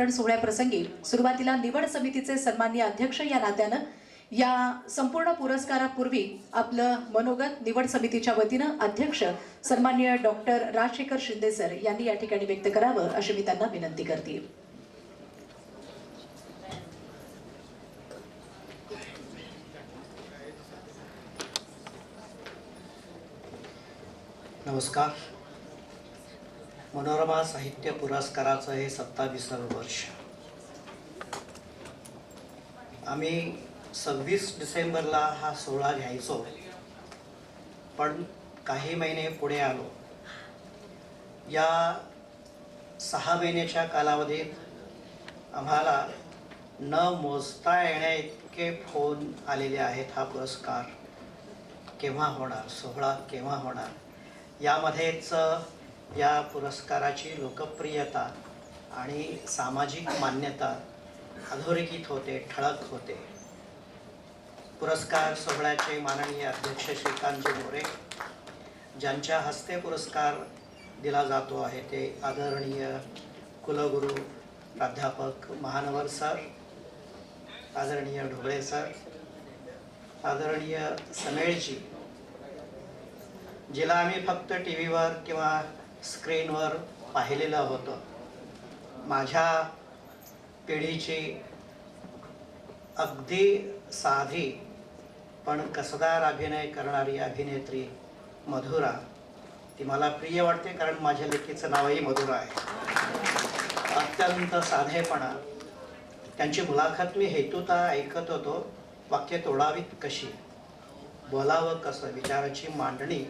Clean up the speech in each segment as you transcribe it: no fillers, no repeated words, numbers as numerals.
वितरण सोहळ्याप्रसंगी सुरुवातीला निवड समितीचे सन्माननीय अध्यक्ष या नात्यानं या संपूर्ण पुरस्कारापूर्वी आपलं मनोगत निवड समितीच्या वतीनं अध्यक्ष सन्माननीय डॉक्टर राजशेखर शिंदे सर यांनी या ठिकाणी व्यक्त करावं अशी मी त्यांना विनंती करते. नमस्कार. मनोरमा साहित्य पुरस्काराचं हे 27वं वर्ष. आम्ही 26 डिसेंबरला हा सोहळा घ्यायचो, पण काही महिने पुढे आलो. या 6 महिन्याच्या कालावधीत आम्हाला न मोजता येण्याइतके फोन आलेले आहेत. हा पुरस्कार केव्हा होणार, सोहळा केव्हा होणार. यामध्येच या पुरस्काराची लोकप्रियता आणि सामाजिक मान्यता अधोरेखित होते, ठळक होते. पुरस्कार सोहळ्याचे माननीय अध्यक्ष श्रीकांतजी मोरे, ज्यांच्या हस्ते पुरस्कार दिला जातो आहे, ते आदरणीय कुलगुरू प्राध्यापक महानवर सर, आदरणीय ढोबळे सर, आदरणीय समेळजी, जिला आम्ही फक्त टी व्हीवर किंवा स्क्रीनवर पाहिलेलं होतं. माझ्या पिढीची अगदी साधी पण कसदार अभिनय करणारी अभिनेत्री मधुरा, ती मला प्रिय वाटते कारण माझ्या लेकीचं नावही मधुरा आहे. अत्यंत साधेपणा. त्यांची मुलाखत मी हेतुता ऐकत होतो. वाक्य तोडावीत कशी, बोलावं कसं, विचाराची मांडणी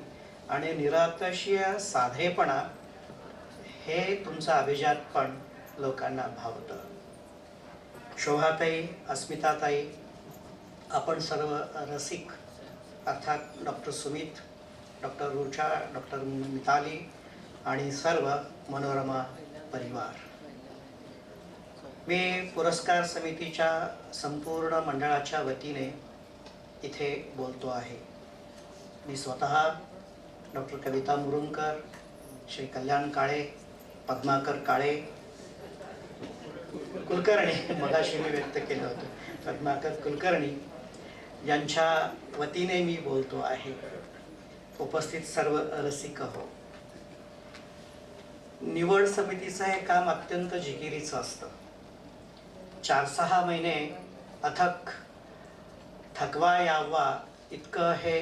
आणि निरातशीय साधेपणा, हे तुमचं अभिजातपण लोकांना भावतं. शोभाताई, अस्मिताताई, आपण सर्व रसिक, अर्थात doctor Sumit, doctor Rucha, doctor Mitali आणि सर्व मनोरमा परिवार. मी पुरस्कार समितीच्या संपूर्ण मंडळाच्या वतीने इथे बोलतो आहे. मी स्वतः डॉक्टर कविता मुरुंकर, श्री कल्याण काळे, पद्माकर काळे कुलकर्णी, मगाशी मी व्यक्त केलं होतं, पद्माकर कुलकर्णी यांच्या वतीने मी बोलतो आहे. उपस्थित सर्व रसिक हो. निवड समितीचं हे काम अत्यंत जिकिरीचं असतं. 4-6 महिने अथक थकवा यावा इतकं हे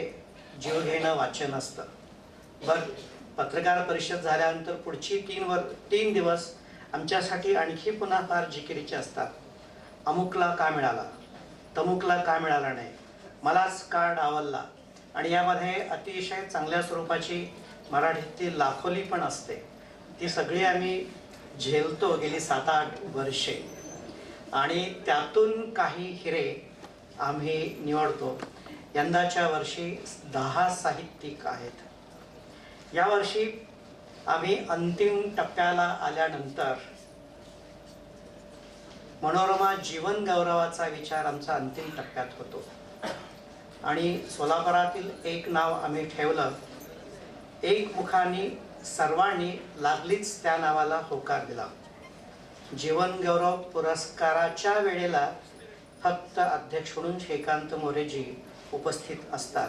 जीवघेणं वाचन असतं. पत्रकार परिषद झाल्यानंतर पुढची 3 दिवस आमच्यासाठी आणखी पुन्हा फार जिकिरीचे असतात. अमुकला का मिळाला, तमुकला का मिळाला नाही, मलाच का डावलला. आणि यामध्ये अतिशय चांगल्या स्वरूपाची मराठीतील लाखोली पण असते. ती सगळी आम्ही झेलतो गेली 7-8 वर्षे आणि त्यातून काही हिरे आम्ही निवडतो. यंदाच्या वर्षी 10 साहित्यिक आहेत. यावर्षी आम्ही अंतिम टप्प्याला आल्यानंतर मनोरमा जीवन गौरवाचा विचार आमचा अंतिम टप्प्यात होतो आणि सोलापुरातील एक नाव आम्ही ठेवलं. एकमुखाने सर्वांनी लागलीच त्या नावाला होकार दिला. जीवन गौरव पुरस्काराच्या वेळेला फक्त अध्यक्ष म्हणून श्रीकांत मोरेजी उपस्थित असतात.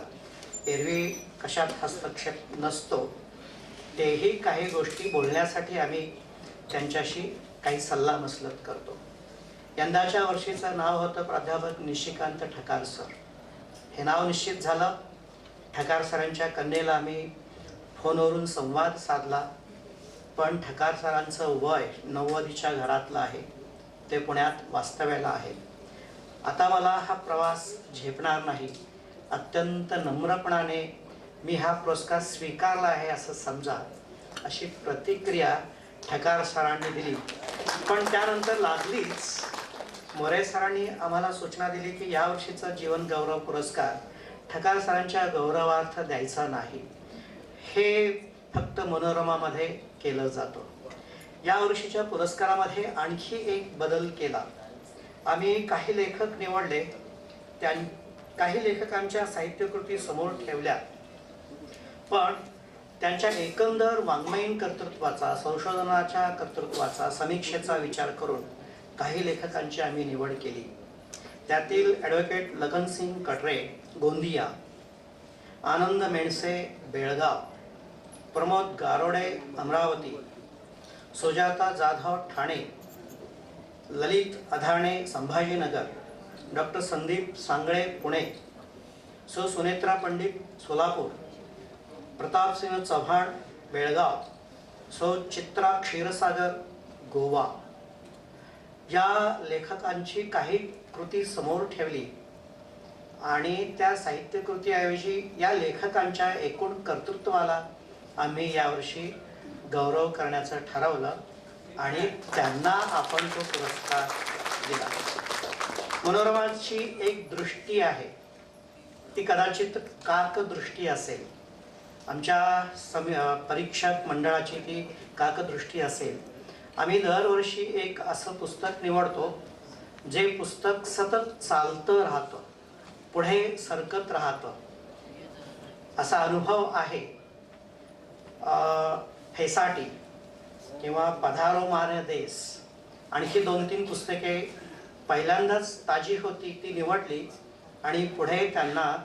एरवी कशात हस्तक्षेप नसतो. तेही काही गोष्टी बोलण्यासाठी आम्ही त्यांच्याशी काही सल्लामसलत करतो. यंदाच्या वर्षीचं नाव होतं प्राध्यापक निशिकांत ठकार सर. हे नाव निश्चित झालं. ठकार सरांच्या कन्येला आम्ही फोनवरून संवाद साधला, पण ठकार सरांचं वय 90च्या घरातलं आहे. ते पुण्यात वास्तव्याला आहे. आता मला हा प्रवास झेपणार नाही. अत्यंत नम्रपणाने मी हा पुरस्कार स्वीकारला आहे असं समजा, अशी प्रतिक्रिया ठकार सरांनी दिली. पण त्यानंतर लागलीच मोरे सरांनी आम्हाला सूचना दिली की यावर्षीचा जीवन गौरव पुरस्कार ठकार सरांच्या गौरवार्थ द्यायचा नाही. हे फक्त मनोरमामध्ये केलं जातं. यावर्षीच्या पुरस्कारामध्ये आणखी एक बदल केला. आम्ही काही लेखक निवडले. काही लेखकांच्या साहित्यकृती समोर ठेवल्या, पण त्यांच्या एकंदर वाङ्मयीन कर्तृत्वाचा, संशोधनाच्या कर्तृत्वाचा, समीक्षेचा विचार करून काही लेखकांची आम्ही निवड केली. त्यातील ॲडव्होकेट लगनसिंग कटरे गोंदिया, आनंद मेणसे बेळगाव, प्रमोद गारोडे अमरावती, सुजाता जाधव ठाणे, ललित अधाणे संभाजीनगर, डॉक्टर संदीप सांगळे पुणे, सुनेत्रा पंडित सोलापूर, प्रतापसिंह चव्हाण बेळगाव, चित्रा क्षीरसागर गोवा. या लेखकांची काही कृती समोर ठेवली आणि त्या साहित्यकृतीऐवजी या लेखकांच्या एकूण कर्तृत्वाला आम्ही यावर्षी गौरव करण्याचं ठरवलं आणि त्यांना आपण तो पुरस्कार दिला. मनोरमाची एक दृष्टी आहे, ती कदाचित काकदृष्टी असेल. आमच्या परीक्षक मंडळाची ती काकदृष्टी असेल. आम्ही दरवर्षी एक असं पुस्तक निवडतो जे पुस्तक सतत चालतं राहतं, पुढे सरकत राहतं. असा अनुभव आहे. फेसाटी किंवा पधारो मारे देस, आणखी 2-3 पुस्तके पहिल्यांदाच ताजी होती ती निवडली आणि पुढे त्यांना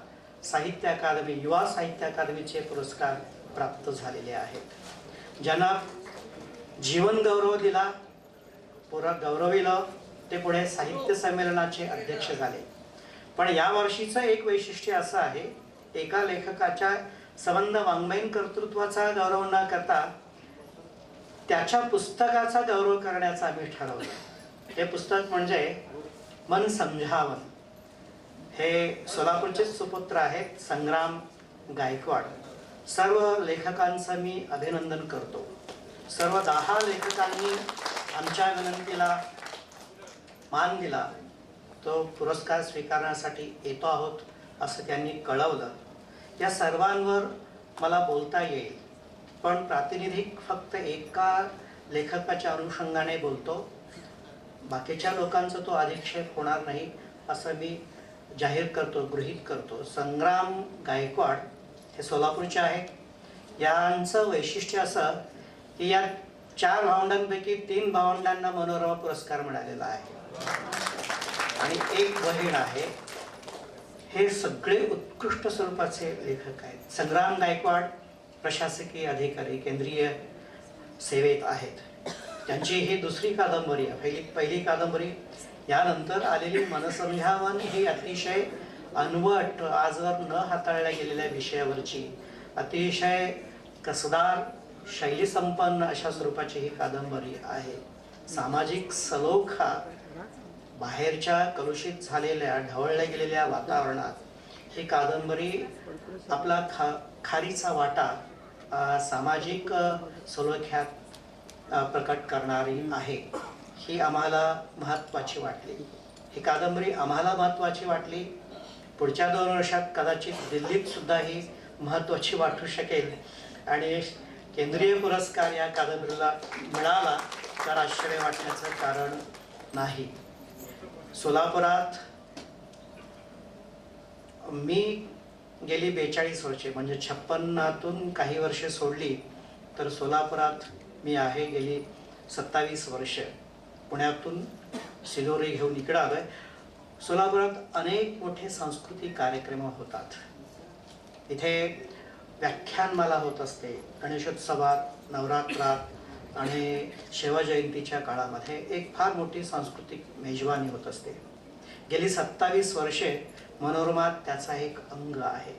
साहित्य अकादमी, युवा साहित्य अकादमीचे पुरस्कार प्राप्त झालेले आहेत. ज्यांना जीवन गौरव दिला, गौरविलं, ते पुढे साहित्य संमेलनाचे अध्यक्ष झाले. पण या वर्षीचं एक वैशिष्ट्य असं आहे, एका लेखकाच्या संबंध वाङ्मयीन कर्तृत्वाचा गौरव न करता त्याच्या पुस्तकाचा गौरव करण्याचं आम्ही ठरवलं. हे पुस्तक म्हणजे मन समजावन. हे सोलापूरचेच सुपुत्र आहेत संग्राम गायकवाड. सर्व लेखकांचं मी अभिनंदन करतो. सर्व 10 लेखकांनी आमच्या विनंतीला मान दिला. तो पुरस्कार स्वीकारण्यासाठी येतो आहोत असं त्यांनी कळवलं. या सर्वांवर मला बोलता येईल, पण प्रातिनिधिक फक्त एका लेखकाच्या अनुषंगाने बोलतो. बाकीच्या लोकांचा तो अधिक्षेप होणार नाही असं मी जाहीर करतो, गृहीत करतो. संग्राम गायकवाड हे सोलापूरचे आहेत. यांचं वैशिष्ट्य असं की या 4 भावंडांपैकी 3 भावंडांना मनोरमा पुरस्कार मिळालेला आहे आणि एक बहीण आहे. हे सगळे उत्कृष्ट स्वरूपाचे लेखक आहेत. संग्राम गायकवाड प्रशासकीय अधिकारी, केंद्रीय सेवेत आहेत. त्यांची ही दुसरी कादंबरी आहे. पहिली कादंबरी, यानंतर आलेली मनसमजावन ही अतिशय अनवट, आजवर न हाताळल्या गेलेल्या विषयावरची अतिशय कसदार, शैलीसंपन्न अशा स्वरूपाची ही कादंबरी आहे. सामाजिक सलोखा, बाहेरच्या कलुषित झालेल्या, ढवळल्या गेलेल्या वातावरणात ही कादंबरी आपला खारीचा वाटा सामाजिक सलोख्यात प्रकट करणारी आहे. ही आम्हाला महत्त्वाची वाटली. ही कादंबरी आम्हाला महत्त्वाची वाटली. पुढच्या 2 वर्षात कदाचित दिल्लीत सुद्धा ही महत्त्वाची वाटू शकेल आणि केंद्रीय पुरस्कार या कादंबरीला मिळाला तर आश्चर्य वाटण्याचं कारण नाही. सोलापुरात मी गेली 42 वर्षे, म्हणजे 56तून काही वर्षे सोडली तर सोलापुरात मी आहे गेली 27 वर्ष. पुण्यातून सिलोरी घेऊन इकडं आलोय. सोलापुरात अनेक मोठे सांस्कृतिक कार्यक्रम होतात. इथे व्याख्यानमाला होत असते. गणेशोत्सवात, नवरात्रात आणि शिवजयंतीच्या काळामध्ये एक फार मोठी सांस्कृतिक मेजवानी होत असते. गेली 27 वर्षे मनोरमा त्याचा एक अंग आहे.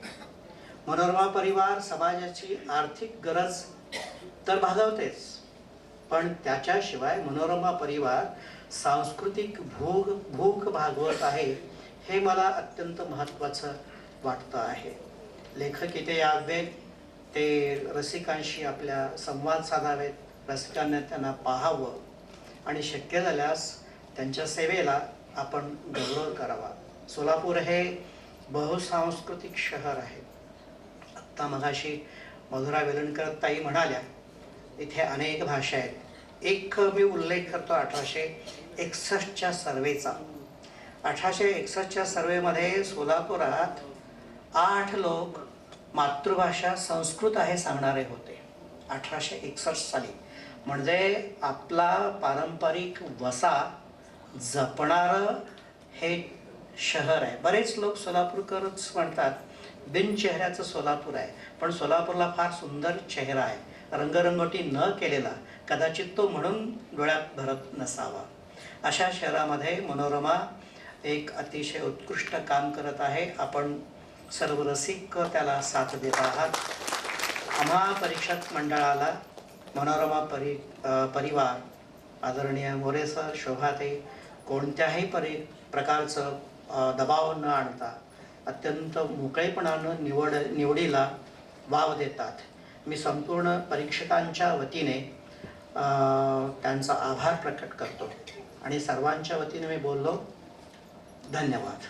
मनोरमा परिवार समाजाची आर्थिक गरज तर भागवतेच, पण त्याच्याशिवाय मनोरमा परिवार सांस्कृतिक भूक भागवत आहे, हे मला अत्यंत महत्त्वाचं वाटतं आहे. लेखक इथे यावेत, ते रसिकांशी आपल्या संवाद साधावेत, रसिकांना त्यांना पाहावं आणि शक्य झाल्यास त्यांच्या सेवेला आपण गौरव करावा. सोलापूर हे बहुसांस्कृतिक शहर आहे. आत्ता मगाशी मधुरा वेलणकर ताई म्हणाल्या इथे अनेक भाषा आहेत. एक मी उल्लेख करतो 1861च्या सर्वेचा. 1861च्या सर्वेमध्ये सोलापुरात 8 लोक मातृभाषा संस्कृत आहे सांगणारे होते 1861 साली. म्हणजे आपला पारंपरिक वसा जपणारं हे शहर आहे. बरेच लोक सोलापूरकरच म्हणतात बिन चेहऱ्याचं सोलापूर आहे, पण सोलापूरला फार सुंदर चेहरा आहे, रंगरंगोटी न केलेला, कदाचित तो म्हणून डोळ्यात भरत नसावा. अशा शहरामध्ये मनोरमा एक अतिशय उत्कृष्ट काम करत आहे. आपण सर्व रसिक त्याला साथ देत आहात. आम्हा परीक्षक मंडळाला मनोरमा परिवार, आदरणीय मोरे सर, शोभाताई कोणत्याही प्रकारचं दबाव न आणता अत्यंत मोकळेपणानं निवडीला वाव देतात. मी संपूर्ण परीक्षकांच्या वतीने त्यांचा आभार प्रकट करतो आणि सर्वांच्या वतीने मी बोललो. धन्यवाद.